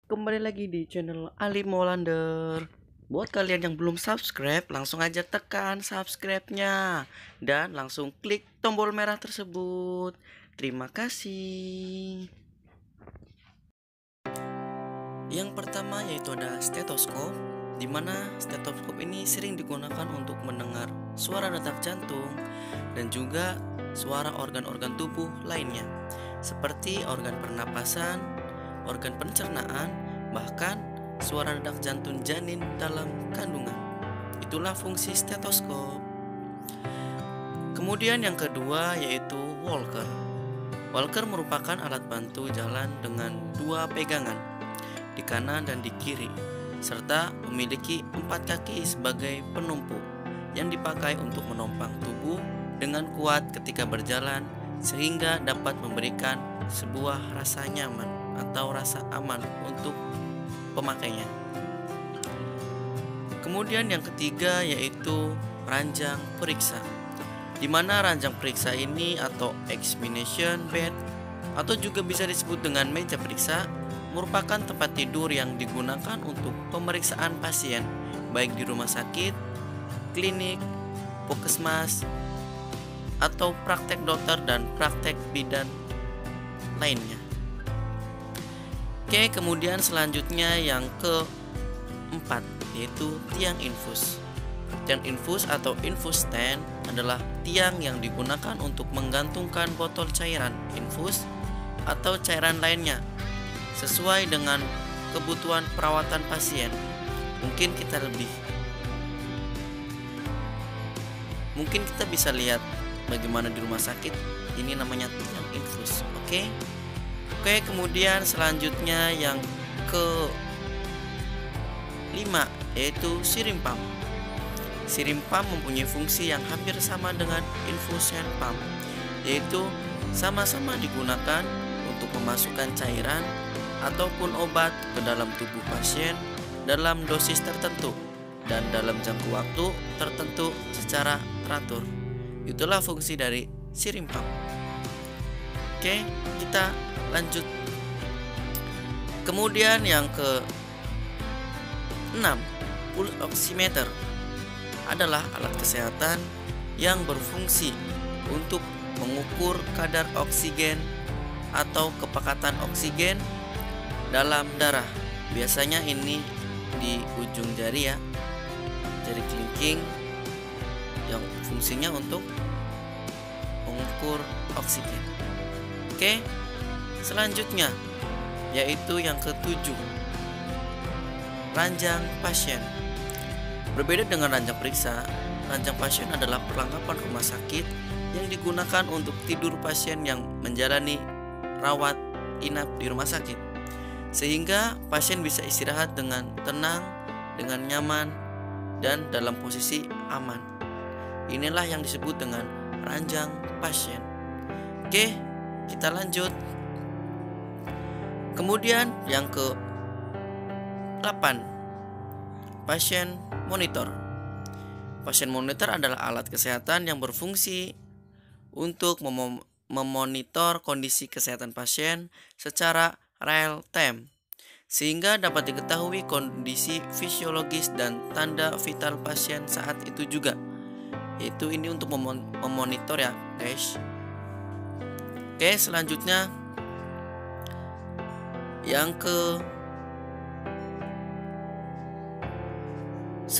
Kembali lagi di channel Ali Molander. Buat kalian yang belum subscribe, langsung aja tekan subscribe-nya dan langsung klik tombol merah tersebut. Terima kasih. Yang pertama yaitu ada stetoskop, di mana stetoskop ini sering digunakan untuk mendengar suara detak jantung dan juga suara organ-organ tubuh lainnya, seperti organ pernapasan, organ pencernaan, bahkan suara detak jantung janin dalam kandungan. Itulah fungsi stetoskop. Kemudian yang kedua yaitu walker. Walker merupakan alat bantu jalan dengan dua pegangan, di kanan dan di kiri, serta memiliki 4 kaki sebagai penumpu yang dipakai untuk menopang tubuh dengan kuat ketika berjalan, sehingga dapat memberikan sebuah rasa nyaman atau rasa aman untuk pemakainya. Kemudian yang ketiga yaitu ranjang periksa, di mana ranjang periksa ini atau examination bed atau juga bisa disebut dengan meja periksa merupakan tempat tidur yang digunakan untuk pemeriksaan pasien baik di rumah sakit, klinik, puskesmas, atau praktek dokter dan praktek bidan lainnya. Oke, kemudian selanjutnya yang keempat yaitu tiang infus. Tiang infus atau infus stand adalah tiang yang digunakan untuk menggantungkan botol cairan infus atau cairan lainnya sesuai dengan kebutuhan perawatan pasien. Mungkin kita bisa lihat bagaimana di rumah sakit. Ini namanya tiang infus. Oke, kemudian selanjutnya yang ke-5 yaitu syringe pump. Syringe pump mempunyai fungsi yang hampir sama dengan infusion pump, yaitu sama-sama digunakan untuk memasukkan cairan ataupun obat ke dalam tubuh pasien dalam dosis tertentu dan dalam jangka waktu tertentu secara teratur. Itulah fungsi dari syringe pump. Oke, kita lanjut. Kemudian yang ke-6, pulse oximeter adalah alat kesehatan yang berfungsi untuk mengukur kadar oksigen atau kepekatan oksigen dalam darah. Biasanya ini di ujung jari ya, jari kelingking, yang fungsinya untuk mengukur oksigen. Oke, selanjutnya yaitu yang ke-7, ranjang pasien. Berbeda dengan ranjang periksa, ranjang pasien adalah perlengkapan rumah sakit yang digunakan untuk tidur pasien yang menjalani rawat inap di rumah sakit, sehingga pasien bisa istirahat dengan tenang, dengan nyaman, dan dalam posisi aman. Inilah yang disebut dengan ranjang pasien. Oke, kita lanjut. Kemudian yang ke-8, pasien monitor. Pasien monitor adalah alat kesehatan yang berfungsi untuk memonitor kondisi kesehatan pasien secara real time, sehingga dapat diketahui kondisi fisiologis dan tanda vital pasien saat itu juga. Yaitu ini untuk memonitor ya guys. Oke, selanjutnya yang ke-9,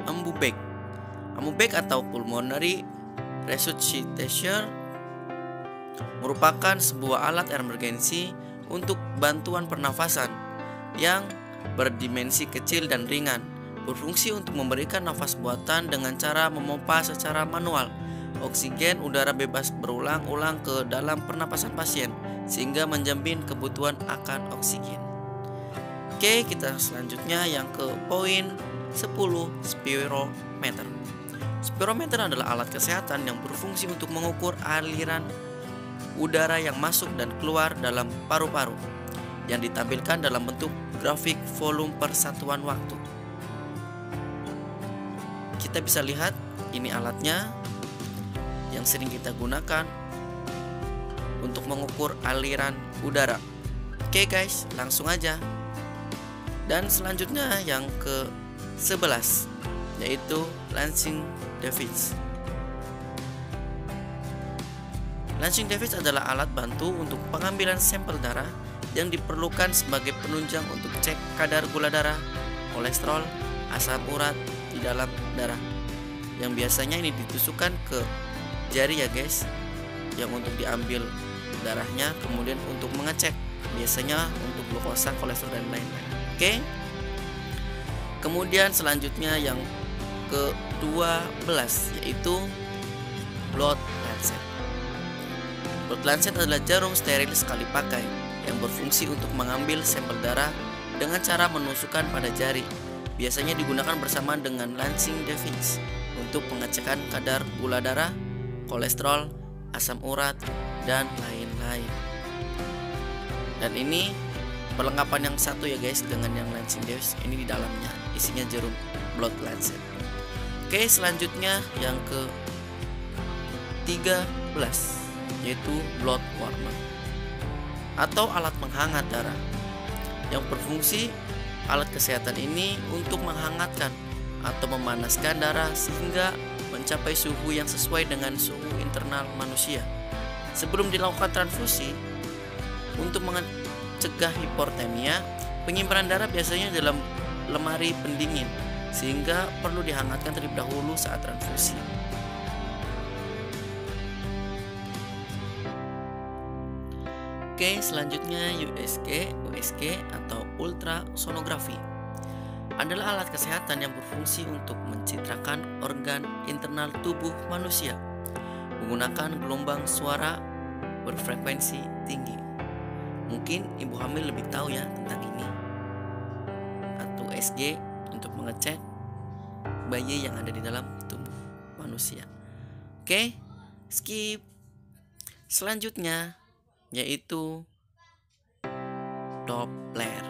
ambubeg. Ambubeg atau pulmonary resuscitation merupakan sebuah alat emergensi untuk bantuan pernafasan yang berdimensi kecil dan ringan, berfungsi untuk memberikan nafas buatan dengan cara memompa secara manual oksigen udara bebas berulang-ulang ke dalam pernapasan pasien, sehingga menjamin kebutuhan akan oksigen. Oke, kita selanjutnya yang ke poin 10, spirometer. Spirometer adalah alat kesehatan yang berfungsi untuk mengukur aliran udara yang masuk dan keluar dalam paru-paru, yang ditampilkan dalam bentuk grafik volume per satuan waktu. Kita bisa lihat ini alatnya yang sering kita gunakan untuk mengukur aliran udara. Oke guys, langsung aja. Dan selanjutnya yang ke-11, yaitu lancing device. Lancing device adalah alat bantu untuk pengambilan sampel darah yang diperlukan sebagai penunjang untuk cek kadar gula darah, kolesterol, asam urat di dalam darah. Yang biasanya ini ditusukkan ke jari ya guys, yang untuk diambil darahnya, kemudian untuk mengecek biasanya untuk glukosa, kolesterol dan lain-lain. Oke. Kemudian selanjutnya yang ke-12 yaitu blood lancet. Blood lancet adalah jarum steril sekali pakai yang berfungsi untuk mengambil sampel darah dengan cara menusukkan pada jari. Biasanya digunakan bersamaan dengan lancing device untuk pengecekan kadar gula darah, kolesterol, asam urat, dan lain-lain. Dan ini perlengkapan yang satu ya guys dengan yang lancing device. Ini di dalamnya isinya jarum blood lancet. Oke, selanjutnya yang ke-13 yaitu blood warmer atau alat penghangat darah. Yang berfungsi alat kesehatan ini untuk menghangatkan atau memanaskan darah sehingga mencapai suhu yang sesuai dengan suhu internal manusia. Sebelum dilakukan transfusi, untuk mencegah hipotermia, penyimpanan darah biasanya dalam lemari pendingin sehingga perlu dihangatkan terlebih dahulu saat transfusi. Oke, selanjutnya USG atau ultrasonografi adalah alat kesehatan yang berfungsi untuk mencitrakan organ internal tubuh manusia menggunakan gelombang suara berfrekuensi tinggi. Mungkin ibu hamil lebih tahu ya tentang ini. Atau USG untuk mengecek bayi yang ada di dalam tubuh manusia. Oke, skip. Selanjutnya yaitu Doppler.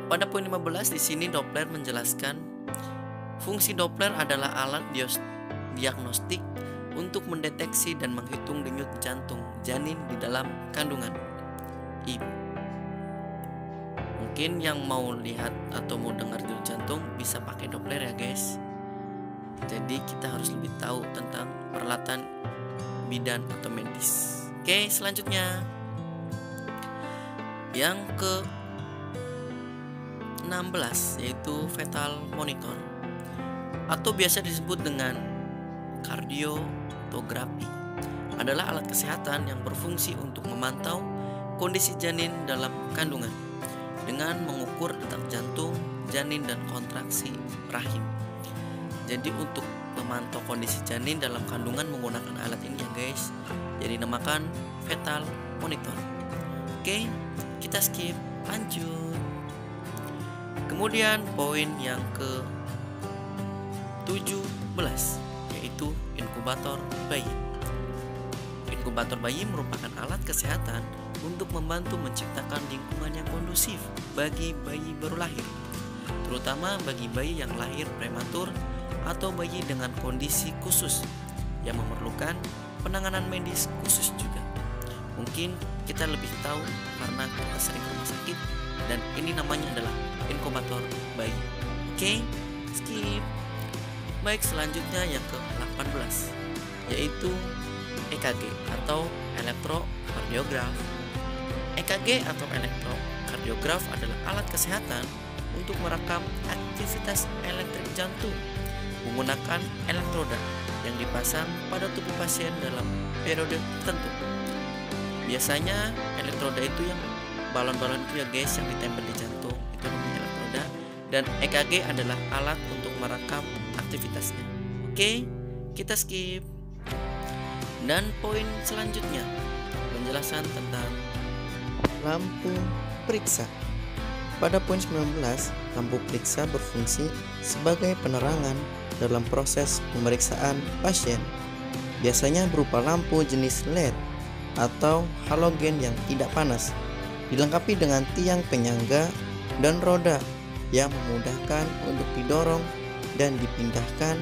Pada poin 15 di sini Doppler menjelaskan fungsi Doppler adalah alat diagnostik untuk mendeteksi dan menghitung denyut jantung janin di dalam kandungan ibu. Mungkin yang mau lihat atau mau dengar denyut jantung bisa pakai Doppler ya guys. Jadi kita harus lebih tahu tentang peralatan bidan atau medis. Oke, selanjutnya yang ke-16 yaitu fetal monitor atau biasa disebut dengan kardiotografi, adalah alat kesehatan yang berfungsi untuk memantau kondisi janin dalam kandungan dengan mengukur detak jantung janin dan kontraksi rahim. Jadi untuk memantau kondisi janin dalam kandungan menggunakan alat ini ya guys, jadi namakan fetal monitor. Oke, kita skip, lanjut. Kemudian poin yang ke-17 yaitu inkubator bayi. Inkubator bayi merupakan alat kesehatan untuk membantu menciptakan lingkungan yang kondusif bagi bayi baru lahir, terutama bagi bayi yang lahir prematur atau bayi dengan kondisi khusus yang memerlukan penanganan medis khusus juga. Mungkin kita lebih tahu karena kita sering ke rumah sakit, dan ini namanya adalah inkubator bayi. Oke, skip. Baik, selanjutnya yang ke-18 yaitu EKG atau elektrokardiograf. EKG atau elektrokardiograf adalah alat kesehatan untuk merekam aktivitas elektrik jantung menggunakan elektroda yang dipasang pada tubuh pasien dalam periode tertentu. Biasanya elektroda itu yang balon-balon itu ya guys yang ditempel di jantung, itu namanya elektroda, dan EKG adalah alat untuk merekam aktivitasnya. Oke, kita skip. Dan poin selanjutnya penjelasan tentang lampu periksa. Pada poin 19, lampu periksa berfungsi sebagai penerangan dalam proses pemeriksaan pasien. Biasanya berupa lampu jenis LED atau halogen yang tidak panas, dilengkapi dengan tiang penyangga dan roda yang memudahkan untuk didorong dan dipindahkan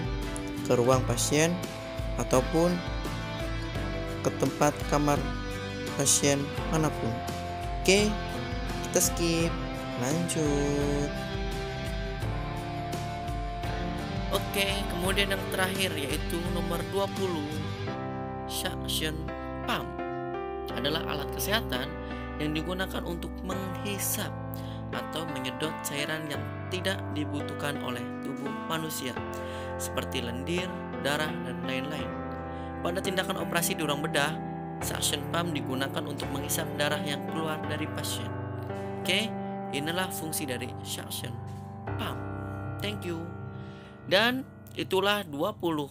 ke ruang pasien ataupun ke tempat kamar pasien manapun. Oke, kita skip. Lanjut. Oke, kemudian yang terakhir yaitu nomor 20. Suction pump adalah alat kesehatan yang digunakan untuk menghisap atau menyedot cairan yang tidak dibutuhkan oleh tubuh manusia seperti lendir, darah, dan lain-lain. Pada tindakan operasi di ruang bedah, suction pump digunakan untuk menghisap darah yang keluar dari pasien. Oke, inilah fungsi dari suction pump. Thank you. Dan itulah 20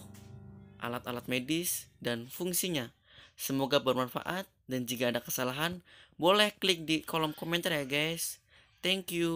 alat-alat medis dan fungsinya. Semoga bermanfaat, dan jika ada kesalahan boleh klik di kolom komentar ya guys. Thank you.